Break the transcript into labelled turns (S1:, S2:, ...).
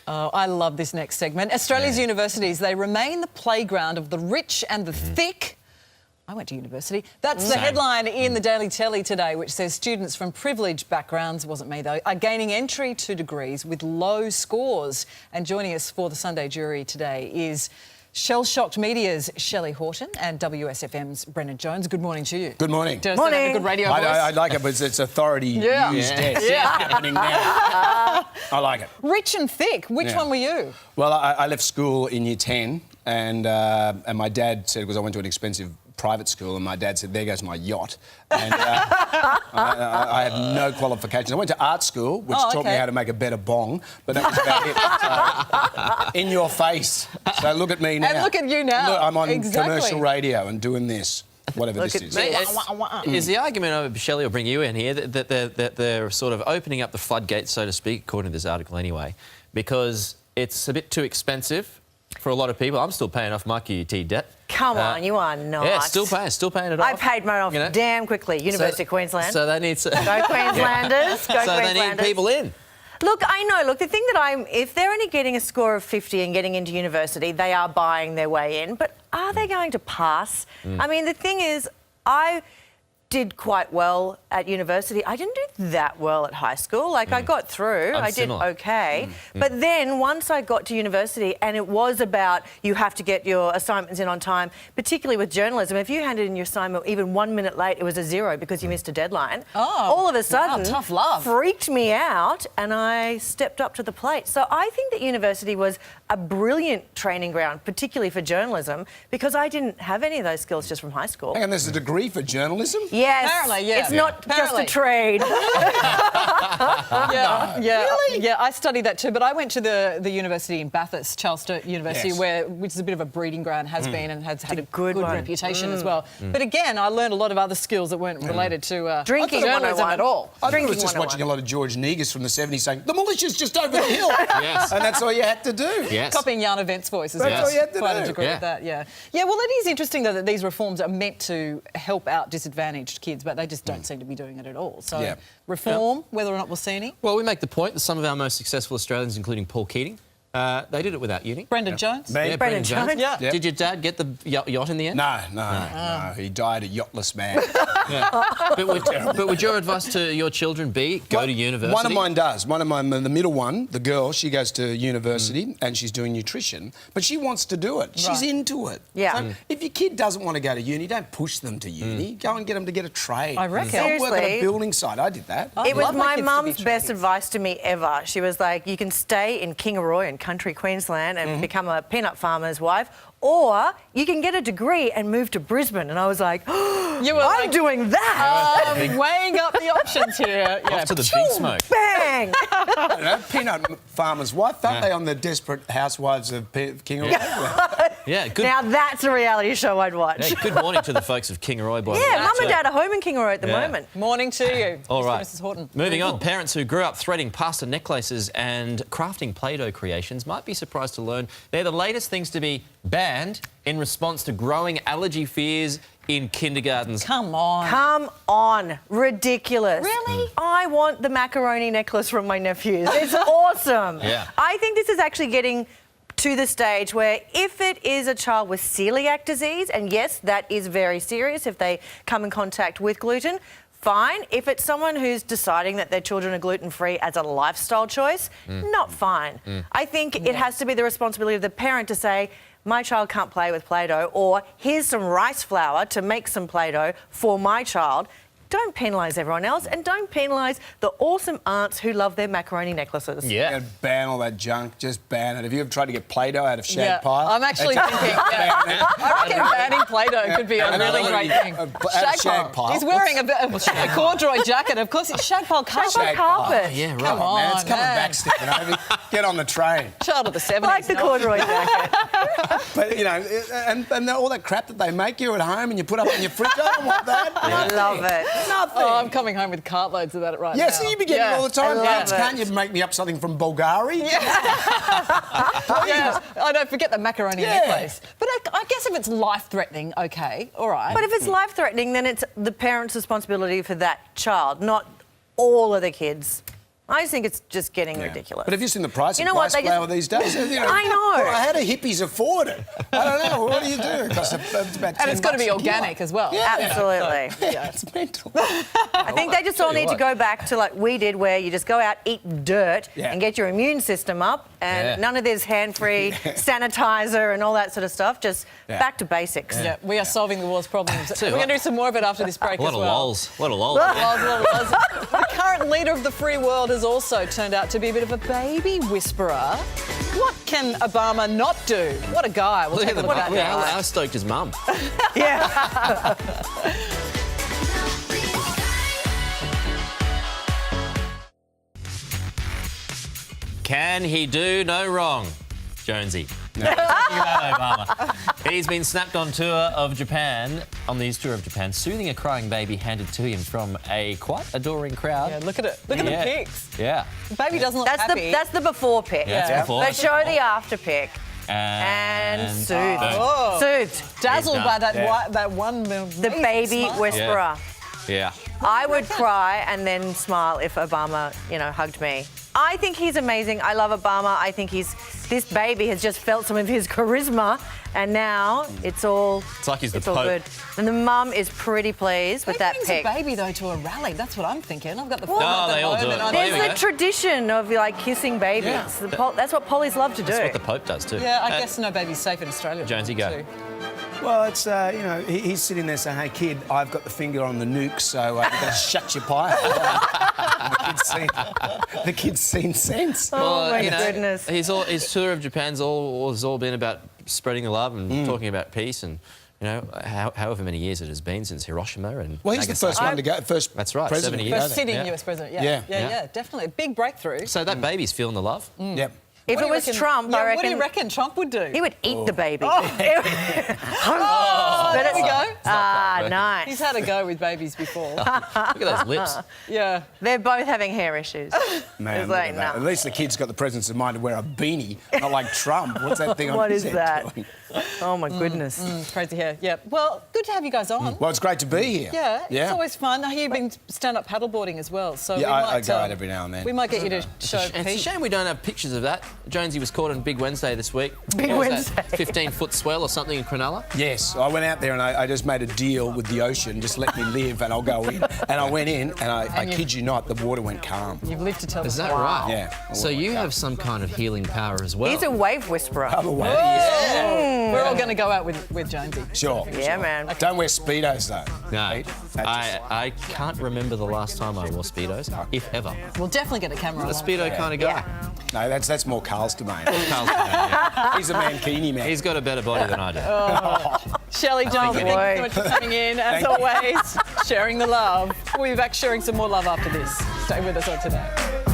S1: Oh, I love this next segment. Australia's universities, they remain the playground of the rich and the thick. I went to university. That's the headline in the Daily Telly today, which says students from privileged backgrounds, wasn't me though, are gaining entry to degrees with low scores. And joining us for the Sunday Jury today is Shell-shocked media's Shelley Horton and WSFM's Brendan Jones. Good morning to you.
S2: Good morning.
S1: Does that have a good radio voice?
S2: I like it, but it's authority used happening now. I like it.
S1: Rich and thick. Which one were you?
S2: Well, I left school in year 10 and my dad said, because I went to an expensive private school, and my dad said, there goes my yacht. And I had no qualifications. I went to art school, which taught me how to make a better bong, but that was about it. So, in your face. So look at me now.
S1: And look at you now.
S2: Look, I'm on commercial radio and doing this. Whatever this is.
S3: Is the argument over, Shelley, will bring you in here, that they're sort of opening up the floodgates, so to speak, according to this article anyway, because it's a bit too expensive for a lot of people. I'm still paying off my QUT debt.
S4: Come on, you are not.
S3: Yeah, still paying it off.
S4: I paid mine off damn quickly. University of Queensland.
S3: So they need to...
S4: Go Queenslanders, go Queenslanders.
S3: So they need people in.
S4: Look, I know. Look, the thing that if they're only getting a score of 50 and getting into university, they are buying their way in. But are they going to pass? I mean, the thing is, I did quite well at university. I didn't do that well at high school. Like, I got through. I did okay. But then once I got to university, and it was about you have to get your assignments in on time, particularly with journalism. If you handed in your assignment even 1 minute late, it was a 0 because you missed a deadline. All of a sudden,
S1: tough love.
S4: Freaked me out, and I stepped up to the plate. So I think that university was a brilliant training ground, particularly for journalism, because I didn't have any of those skills just from high school.
S2: Hang on, there's a degree for journalism?
S4: Yes.
S1: Apparently, yeah.
S4: It's not just a trade.
S1: Yeah, I studied that too, but I went to the university in Bathurst, Charles Sturt University, which is a bit of a breeding ground, has been, and has had a good reputation as well. But again, I learned a lot of other skills that weren't related to
S4: drinking
S1: journalism at all.
S2: I think it was just watching a lot of George Negus from the 70s saying, the militia's just over the hill. And that's all you had to do.
S1: Copying Jan Event's voice as
S2: That's all you had to
S1: quite
S2: do.
S1: agree with that, Yeah, well, it is interesting, though, that these reforms are meant to help out disadvantaged kids, but they just don't seem to be doing it at all. So reform, whether or not we'll see any.
S3: Well, we make the point that some of our most successful Australians, including Paul Keating, they did it without uni.
S1: Brendan Jones?
S2: Me?
S4: Brendan Jones.
S3: Did your dad get the yacht in the end?
S2: No. He died a yachtless man.
S3: But would your advice to your children be go to university?
S2: One of mine does. One of mine, the middle one, the girl, she goes to university and she's doing nutrition, but she wants to do it. She's into it. So if your kid doesn't want to go to uni, don't push them to uni. Go and get them to get a trade.
S1: I reckon.
S2: Don't work on a building site. I did that.
S4: It was my mum's best advice to me ever. She was like, you can stay in Kingaroy in country Queensland and become a peanut farmer's wife, or you can get a degree and move to Brisbane. And I was like, I'm doing that.
S1: Weighing up the options here.
S3: Off to the big smoke.
S4: Bang!
S2: Peanut farmer's wife, aren't they on the Desperate Housewives of Kingaroy?
S3: Good.
S4: Now that's a reality show I'd watch.
S3: Good morning to the folks of Kingaroy.
S4: Mum and Dad are home in Kingaroy at the moment.
S1: Morning to you.
S3: All right.
S1: Mrs. Horton.
S3: Moving on, parents who grew up threading pasta necklaces and crafting Play-Doh creations might be surprised to learn they're the latest things to be banned in response to growing allergy fears in kindergartens.
S1: Come on.
S4: Come on. Ridiculous.
S1: Really?
S4: I want the macaroni necklace from my nephews. It's awesome. I think this is actually getting to the stage where if it is a child with celiac disease, and yes, that is very serious if they come in contact with gluten, fine. If it's someone who's deciding that their children are gluten-free as a lifestyle choice, not fine. I think it has to be the responsibility of the parent to say, my child can't play with Play-Doh, or here's some rice flour to make some Play-Doh for my child. Don't penalise everyone else, and don't penalise the awesome aunts who love their macaroni necklaces.
S2: Yeah. Ban all that junk. Just ban it. Have you ever tried to get Play-Doh out of shag pile?
S1: I'm actually thinking, I reckon banning Play-Doh could be a really great thing.
S2: Shag pile.
S1: He's wearing a corduroy jacket. Of course, it's shag pile carpet.
S4: Shag carpet.
S3: Yeah, right.
S1: Come on,
S2: man, it's coming back, Stephen. Get on the train.
S1: Child of the 70s.
S4: Like the corduroy jacket.
S2: But, you know, and all that crap that they make you at home and you put up in your fridge, I don't want that.
S4: I love it.
S2: Nothing.
S1: Oh, I'm coming home with cartloads of that right now.
S2: Yes, you be getting it all the time.
S4: I love it.
S2: Can't you make me up something from Bulgaria?
S1: I don't forget the macaroni necklace. But I guess if it's life-threatening, OK, all right.
S4: But if it's life-threatening, then it's the parent's responsibility for that child, not all of the kids. I just think it's just getting ridiculous.
S2: But have you seen the price
S4: You
S2: of
S4: know what,
S2: rice
S4: they just-
S2: flour these days? You know,
S4: I know.
S2: Well, how do hippies afford it? I don't know. What do you do? It costs about
S1: And it's got to be
S2: $10 a
S1: organic
S2: kilo.
S1: as well.
S2: Yeah.
S4: Absolutely.
S2: Yeah, it's mental.
S4: I think they just all need to go back to like we did, where you just go out, eat dirt, and get your immune system up, and none of this hand-free sanitizer and all that sort of stuff. Just back to basics.
S1: Yeah, we are solving the world's problems. We're going to do some more of it after this break
S3: A lot
S1: as well.
S3: of lols.
S1: The current leader of the free world has also turned out to be a bit of a baby whisperer. What can Obama not do? What a guy. We'll take a look at that.
S3: How stoked is mum?
S4: Yeah.
S3: Can he do no wrong, Jonesy? No. Talking about Obama. He's been snapped on tour of Japan, on his tour of Japan, soothing a crying baby handed to him from a quite adoring crowd.
S1: Yeah, look at it. Look at the pics.
S3: Yeah.
S1: The baby doesn't look happy.
S4: That's the before pic.
S3: Yeah, that's before.
S4: But show the after pic. And soothed.
S1: Oh.
S4: Soothed.
S1: Dazzled by that,
S3: Yeah.
S1: that one
S4: The baby
S1: smile.
S4: whisperer.
S3: Yeah.
S4: I would cry and then smile if Obama, hugged me. I think he's amazing. I love Obama. I think this baby has just felt some of his charisma, and now it's all
S3: like he's the
S4: all
S3: Pope.
S4: good. And the mum is pretty pleased with
S1: Who
S4: that
S1: brings
S4: pic.
S1: a baby, though, to a rally? That's what I'm thinking. I've got the
S3: No, they all do it.
S1: and
S3: There we
S4: There's
S3: go.
S4: a tradition of kissing babies.
S3: Yeah.
S4: That's what pollies love to do.
S3: That's what the Pope does too.
S1: Yeah, I guess no baby's safe in Australia.
S3: Jonesy, go.
S1: too.
S2: Well, it's, he's sitting there saying, hey, kid, I've got the finger on the nuke, so you've got to shut your pipe. the kid's seen sense.
S4: Oh, my goodness.
S3: His tour of Japan's has all been about spreading the love and talking about peace and, however many years it has been since Hiroshima and
S2: Well, he's the first one to go, first
S3: That's right,
S2: president
S3: 70
S2: to
S3: years.
S2: go
S1: First
S2: there.
S1: sitting US president.
S2: Yeah.
S1: Yeah, definitely. A big breakthrough.
S3: So that baby's feeling the love.
S2: Yep.
S4: If
S1: What
S4: it
S1: do you
S4: was
S1: reckon-
S4: Trump, I reckon
S1: What do you reckon Trump would do?
S4: he would eat the baby.
S1: Oh, there we go.
S4: Nice.
S1: He's had a go with babies before.
S3: Look at those lips.
S1: Yeah.
S4: They're both having hair issues.
S2: Man,
S4: It's
S2: look
S4: like,
S2: at that.
S4: nah.
S2: At least the kid's got the presence of mind to wear a beanie, not like Trump. What's that thing on
S4: What
S2: his
S4: is
S2: head
S4: that?
S2: doing?
S4: Oh my goodness.
S1: Crazy hair. Yeah. Well, good to have you guys on.
S2: Well, it's great to be here.
S1: Yeah, it's always fun. I hear you've been stand-up paddleboarding as well. So
S2: Yeah,
S1: we might,
S2: I go out every now and then.
S1: We might get you to show
S3: It's a
S1: Pete.
S3: shame we don't have pictures of that. Jonesy was caught on Big Wednesday this week.
S4: Big
S3: What was that,
S4: Wednesday.
S3: 15-foot swell or something in Cronulla?
S2: Yes, I went out there and I just made a deal with the ocean. Just let me live and I'll go in. And I went in and I kid you not, the water went calm.
S1: You've lived to tell the
S3: Is that
S1: story.
S3: right?
S2: Yeah.
S3: So you have some kind of healing power as well.
S4: He's a wave whisperer.
S2: Other way.
S1: We're all going to go out with Jonesy.
S2: Sure.
S4: Yeah, man.
S2: Don't wear Speedos though.
S3: No,
S2: Pete. That
S3: I can't remember the last time I wore Speedos, if ever.
S1: We'll definitely get a camera
S3: I'm
S1: on.
S3: a Speedo kind of guy.
S2: No, that's more Carl's domain.
S3: Carl's yeah.
S2: He's a mankini man.
S3: He's got a better body than I do.
S1: Shelley, Jonesy, thank you so much for coming in. As always, sharing the love. We'll be back sharing some more love after this. Stay with us on Today.